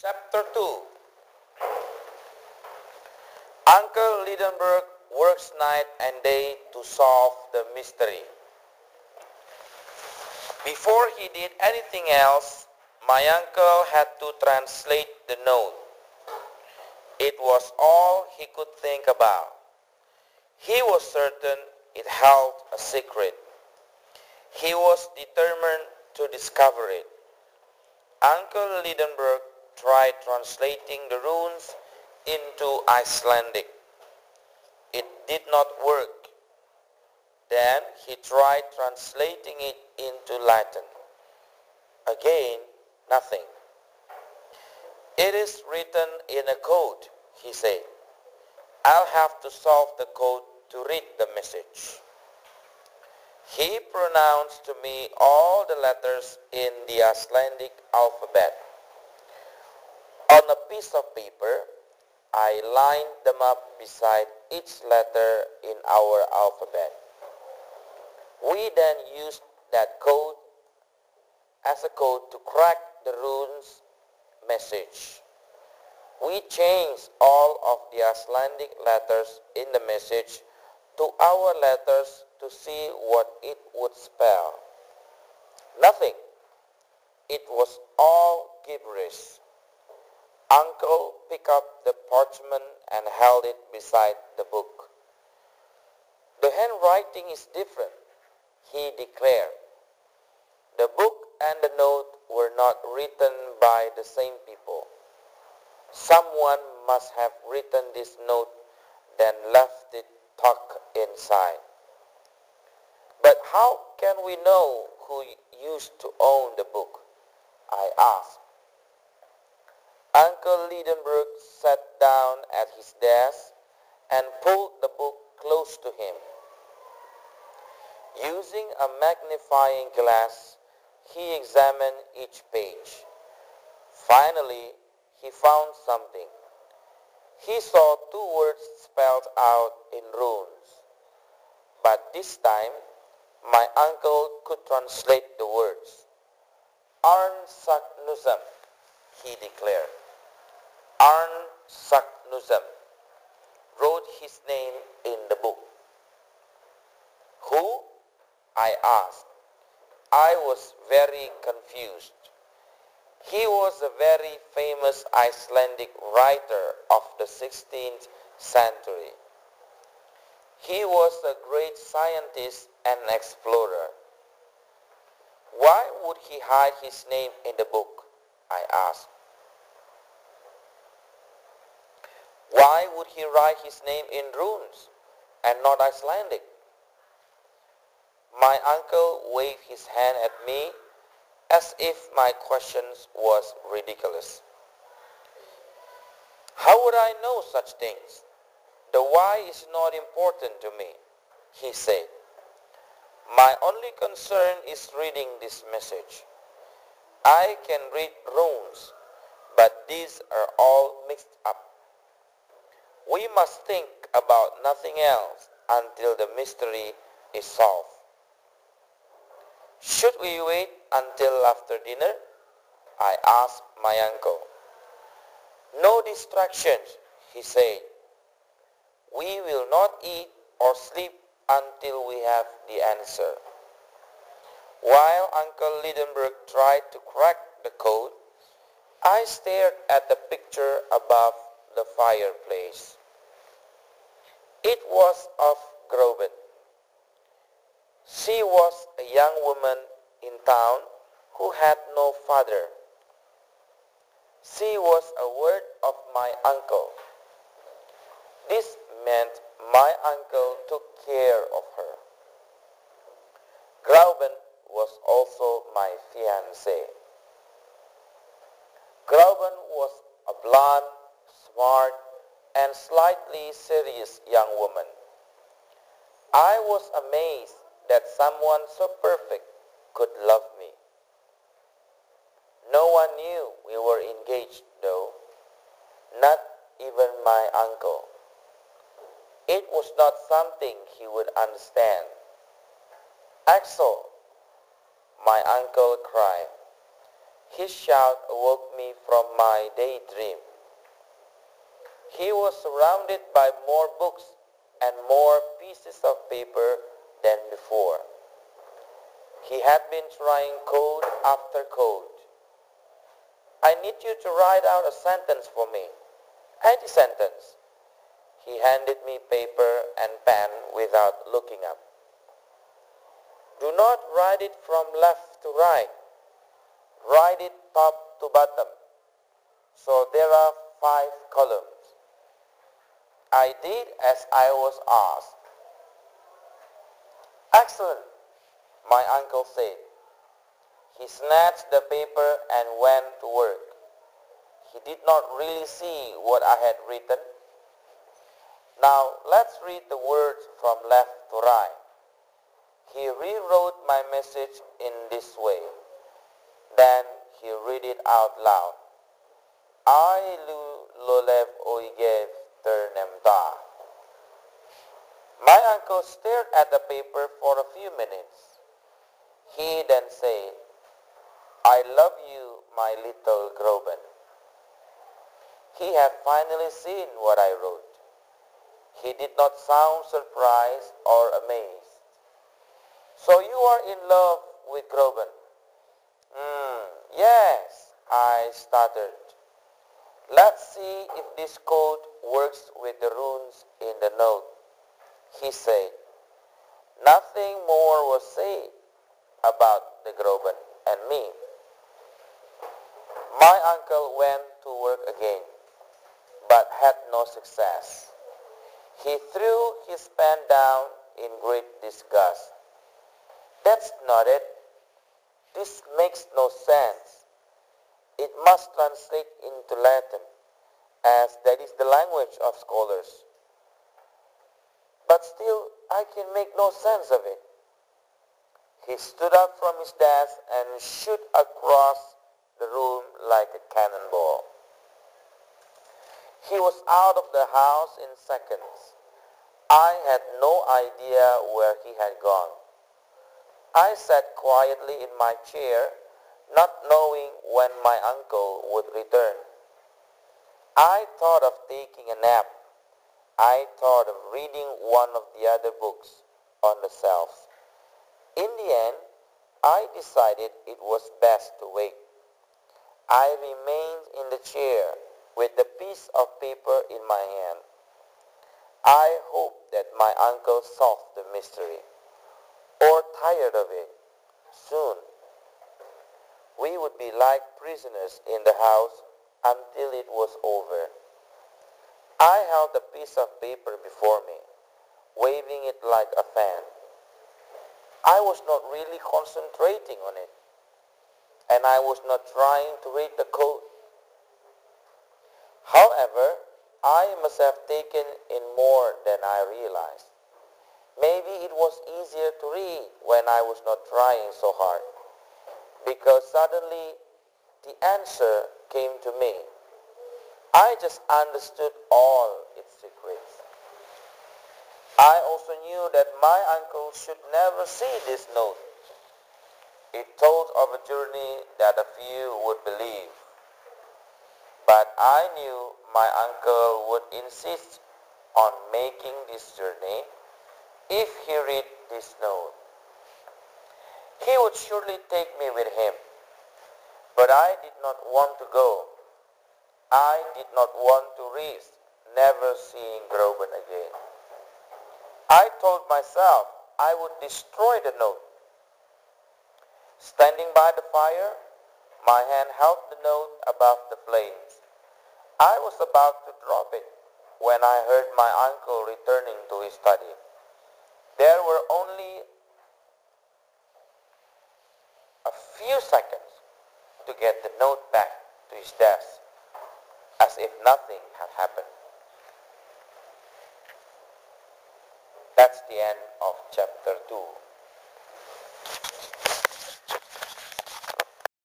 Chapter 2. Uncle Lidenbrock works night and day to solve the mystery. Before he did anything else, my uncle had to translate the note. It was all he could think about. He was certain it held a secret. He was determined to discover it. Uncle Lidenbrock tried translating the runes into Icelandic. It did not work. Then he tried translating it into Latin. Again, nothing. It is written in a code, he said. I'll have to solve the code to read the message. He pronounced to me all the letters in the Icelandic alphabet. On a piece of paper, I lined them up beside each letter in our alphabet. We then used that code as a code to crack the runes message. We changed all of the Icelandic letters in the message to our letters to see what it would spell. Nothing. It was all gibberish. Uncle picked up the parchment and held it beside the book. The handwriting is different, he declared. The book and the note were not written by the same people. Someone must have written this note, then left it tucked inside. But how can we know who used to own the book? I asked. Uncle Lidenbrock sat down at his desk and pulled the book close to him. Using a magnifying glass, he examined each page. Finally, he found something. He saw two words spelled out in runes. But this time, my uncle could translate the words. Arn sak nusam, he declared. Arn sak nusam wrote his name in the book. Who? I asked. I was very confused. He was a very famous Icelandic writer of the 16th century. He was a great scientist and explorer. Why would he hide his name in the book? I asked. Why would he write his name in runes and not Icelandic? My uncle waved his hand at me as if my questions was ridiculous. How would I know such things? The why is not important to me, he said. My only concern is reading this message. I can read runes, but these are all mixed up. We must think about nothing else until the mystery is solved. Should we wait until after dinner? I asked my uncle. No distractions, he said. We will not eat or sleep until we have the answer. While Uncle Lidenbrock tried to crack the code, I stared at the picture above the fireplace. It was of Grauben. She was a young woman in town who had no father. She was a ward of my uncle. This meant my uncle took care of her. Grauben was also my fiancée. Grauben was a blonde, smart, and slightly serious young woman. I was amazed that someone so perfect could love me. No one knew we were engaged, though, not even my uncle. It was not something he would understand. Axel, my uncle cried. His shout awoke me from my daydream. He was surrounded by more books and more pieces of paper than before. He had been trying code after code. "I need you to write out a sentence for me. Any sentence." He handed me paper and pen without looking up. "Do not write it from left to right. Write it top to bottom. So there are 5 columns." I did as I was asked. "Excellent," my uncle said. He snatched the paper and went to work. He did not really see what I had written. "Now let's read the words from left to right." He rewrote my message in this way. Then he read it out loud. "I lolev oigev ternemta." My uncle stared at the paper for a few minutes. He then said, "I love you, my little Grauben." He had finally seen what I wrote. He did not sound surprised or amazed. "So you are in love with Grauben?" Yes, I stuttered. "Let's see if this code works with the runes in the note," he said. Nothing more was said about the Grauben and me. My uncle went to work again, but had no success. He threw his pen down in great disgust. "That's not it. This makes no sense. It must translate into Latin, as that is the language of scholars. But still, I can make no sense of it." He stood up from his desk and shot across the room like a cannonball. He was out of the house in seconds. I had no idea where he had gone. I sat quietly in my chair, not knowing when my uncle would return. I thought of taking a nap. I thought of reading one of the other books on the shelves. In the end, I decided it was best to wait. I remained in the chair with the piece of paper in my hand. I hoped that my uncle solved the mystery, or tired of it, soon. We would be like prisoners in the house until it was over. I held the piece of paper before me, waving it like a fan. I was not really concentrating on it, and I was not trying to read the code. However, I must have taken in more than I realized. Maybe it was easier to read when I was not trying so hard, because suddenly the answer came to me. I just understood all its secrets. I also knew that my uncle should never see this note. It told of a journey that a few would believe. But I knew my uncle would insist on making this journey if he read this note. He would surely take me with him. But I did not want to go. I did not want to risk never seeing Grauben again. I told myself I would destroy the note. Standing by the fire, my hand held the note above the flames. I was about to drop it when I heard my uncle returning to his study. There were only a few seconds to get the note back to his desk, as if nothing had happened. That's the end of chapter 2.